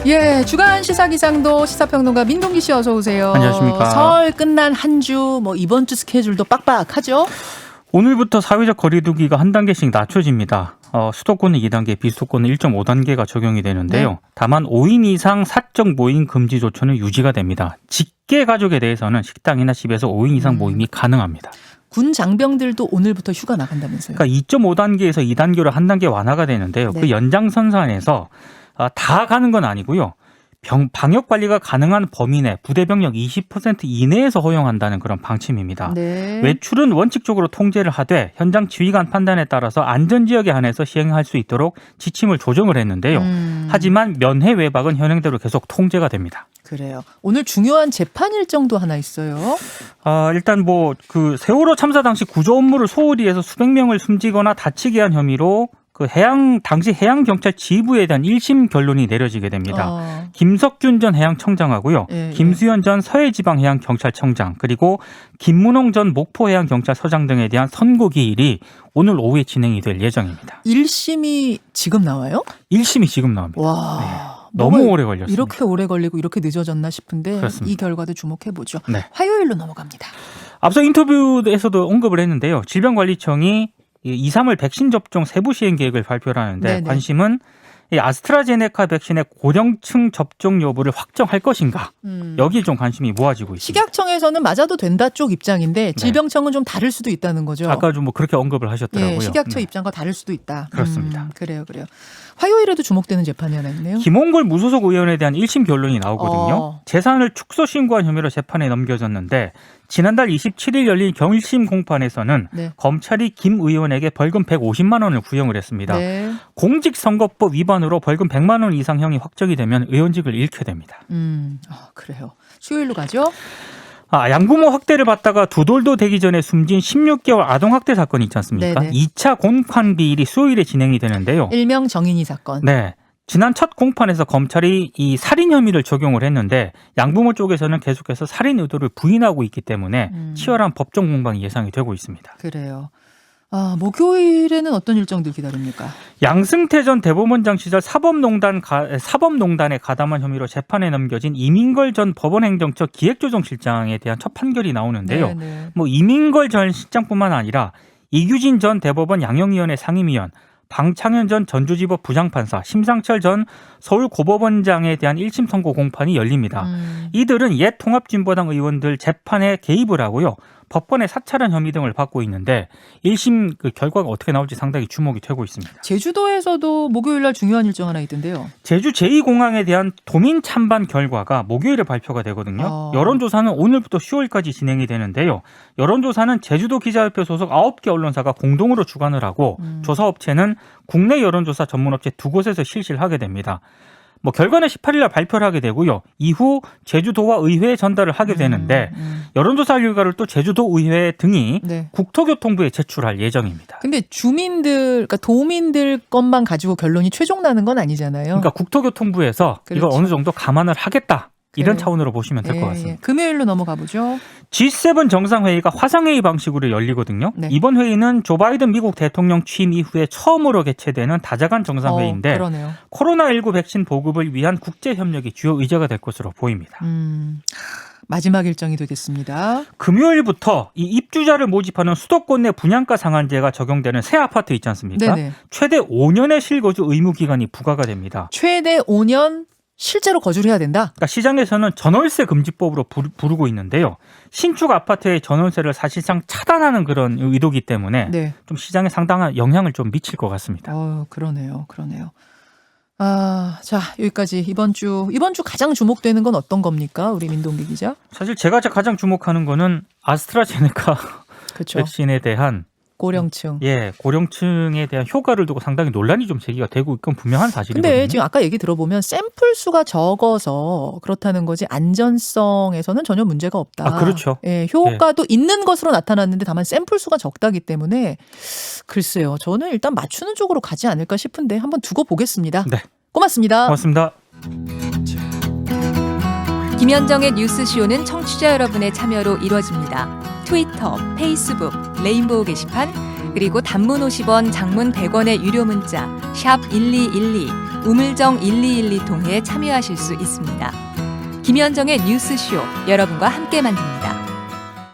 예, 주간 시사기상도 시사평론가 민동기 씨 어서 오세요. 안녕하십니까. 설 끝난 한 주, 이번 주 스케줄도 빡빡하죠? 오늘부터 사회적 거리두기가 한 단계씩 낮춰집니다. 수도권은 2단계, 비수도권은 1.5단계가 적용이 되는데요. 네. 다만 5인 이상 사적 모임 금지 조처는 유지가 됩니다. 직계 가족에 대해서는 식당이나 집에서 5인 이상 모임이 가능합니다. 군 장병들도 오늘부터 휴가 나간다면서요? 그러니까 2.5단계에서 2단계로 한 단계 완화가 되는데요. 네. 그 연장선상에서 다 가는 건 아니고요. 방역 관리가 가능한 범위 내 부대 병력 20% 이내에서 허용한다는 그런 방침입니다. 네. 외출은 원칙적으로 통제를 하되 현장 지휘관 판단에 따라서 안전지역에 한해서 시행할 수 있도록 지침을 조정을 했는데요. 하지만 면회 외박은 현행대로 계속 통제가 됩니다. 그래요. 오늘 중요한 재판 일정도 하나 있어요. 일단 그 세월호 참사 당시 구조 업무를 소홀히 해서 수백 명을 숨지거나 다치게 한 혐의로 당시 해양경찰 지휘부에 대한 1심 결론이 내려지게 됩니다. 김석균 전 해양청장하고요. 김수현 전 서해지방해양경찰청장 그리고 김문홍 전 목포해양경찰서장 등에 대한 선고 기일이 오늘 오후에 진행이 될 예정입니다. 1심이 지금 나와요? 1심이 지금 나옵니다. 와. 네. 너무 오래 걸렸습니다. 이렇게 오래 걸리고 이렇게 늦어졌나 싶은데 그렇습니다. 이 결과도 주목해보죠. 네. 화요일로 넘어갑니다. 앞서 인터뷰에서도 언급을 했는데요. 질병관리청이 2, 3월 백신 접종 세부 시행 계획을 발표를 하는데 네네. 관심은 이 아스트라제네카 백신의 고령층 접종 여부를 확정할 것인가. 여기에 좀 관심이 모아지고 있습니다. 식약청에서는 맞아도 된다 쪽 입장인데 질병청은 좀 다를 수도 있다는 거죠. 아까 좀 그렇게 언급을 하셨더라고요. 예, 식약처 네. 입장과 다를 수도 있다. 그렇습니다. 그래요. 화요일에도 주목되는 재판이 하나 있네요. 김홍걸 무소속 의원에 대한 1심 결론이 나오거든요. 재산을 축소 신고한 혐의로 재판에 넘겨졌는데 지난달 27일 열린 경일심 공판에서는 네. 검찰이 김 의원에게 벌금 150만 원을 구형을 했습니다. 네. 공직선거법 위반으로 벌금 100만 원 이상형이 확정이 되면 의원직을 잃게 됩니다. 그래요. 수요일로 가죠. 양부모 학대를 받다가 두 돌도 되기 전에 숨진 16개월 아동학대 사건이 있지 않습니까? 네네. 2차 공판 비일이 수요일에 진행이 되는데요. 일명 정인이 사건. 네. 지난 첫 공판에서 검찰이 이 살인 혐의를 적용을 했는데 양부모 쪽에서는 계속해서 살인 의도를 부인하고 있기 때문에 치열한 법정 공방이 예상이 되고 있습니다. 그래요. 목요일에는 어떤 일정들 기다립니까? 양승태 전 대법원장 시절 사법농단에 가담한 혐의로 재판에 넘겨진 이민걸 전 법원행정처 기획조정실장에 대한 첫 판결이 나오는데요. 네네. 이민걸 전 실장뿐만 아니라 이규진 전 대법원 양형위원회 상임위원, 방창현 전 전주지법 부장판사, 심상철 전 서울고법원장에 대한 1심 선고 공판이 열립니다. 이들은 옛 통합진보당 의원들 재판에 개입을 하고요. 법권의 사찰한 혐의 등을 받고 있는데 1심 결과가 어떻게 나올지 상당히 주목이 되고 있습니다. 제주도에서도 목요일 날 중요한 일정 하나 있던데요. 제주 제2공항에 대한 도민 찬반 결과가 목요일에 발표가 되거든요. 여론조사는 오늘부터 10월까지 진행이 되는데요. 여론조사는 제주도 기자협회 소속 9개 언론사가 공동으로 주관을 하고 조사업체는 국내 여론조사 전문업체 2곳에서 실시를 하게 됩니다. 결과는 18일 날 발표를 하게 되고요. 이후 제주도와 의회에 전달을 하게 되는데 여론조사 결과를 또 제주도 의회 등이 네. 국토교통부에 제출할 예정입니다. 근데 그러니까 도민들 것만 가지고 결론이 최종 나는 건 아니잖아요. 그러니까 국토교통부에서 그렇죠. 이걸 어느 정도 감안을 하겠다. 이런 그래요. 차원으로 보시면 될 것 같습니다. 금요일로 넘어가 보죠. G7 정상회의가 화상회의 방식으로 열리거든요. 네. 이번 회의는 조 바이든 미국 대통령 취임 이후에 처음으로 개최되는 다자간 정상회의인데 그러네요. 코로나19 백신 보급을 위한 국제협력이 주요 의제가 될 것으로 보입니다. 마지막 일정이 되겠습니다. 금요일부터 이 입주자를 모집하는 수도권 내 분양가 상한제가 적용되는 새 아파트 있지 않습니까? 네네. 최대 5년의 실거주 의무 기간이 부과가 됩니다. 최대 5년 실제로 거주를 해야 된다? 그러니까 시장에서는 전월세 금지법으로 부르고 있는데요. 신축 아파트의 전월세를 사실상 차단하는 그런 의도이기 때문에 네. 좀 시장에 상당한 영향을 좀 미칠 것 같습니다. 그러네요. 자, 여기까지 이번 주 가장 주목되는 건 어떤 겁니까? 우리 민동기 기자. 사실 제가 가장 주목하는 거는 아스트라제네카 그렇죠. 백신에 대한 고령층. 고령층에 대한 효과를 두고 상당히 논란이 좀 제기가 되고 있건 분명한 사실이거든요. 근데 지금 아까 얘기 들어보면 샘플 수가 적어서 그렇다는 거지 안전성에서는 전혀 문제가 없다. 그렇죠. 효과도 있는 것으로 나타났는데 다만 샘플 수가 적다기 때문에 글쎄요. 저는 일단 맞추는 쪽으로 가지 않을까 싶은데 한번 두고 보겠습니다. 네. 고맙습니다. 고맙습니다. 김현정의 뉴스쇼는 청취자 여러분의 참여로 이루어집니다. 트위터, 페이스북, 레인보우 게시판, 그리고 단문 50원, 장문 100원의 유료 문자 샵 1212, 우물정 1212 통해 참여하실 수 있습니다. 김현정의 뉴스쇼 여러분과 함께 만듭니다.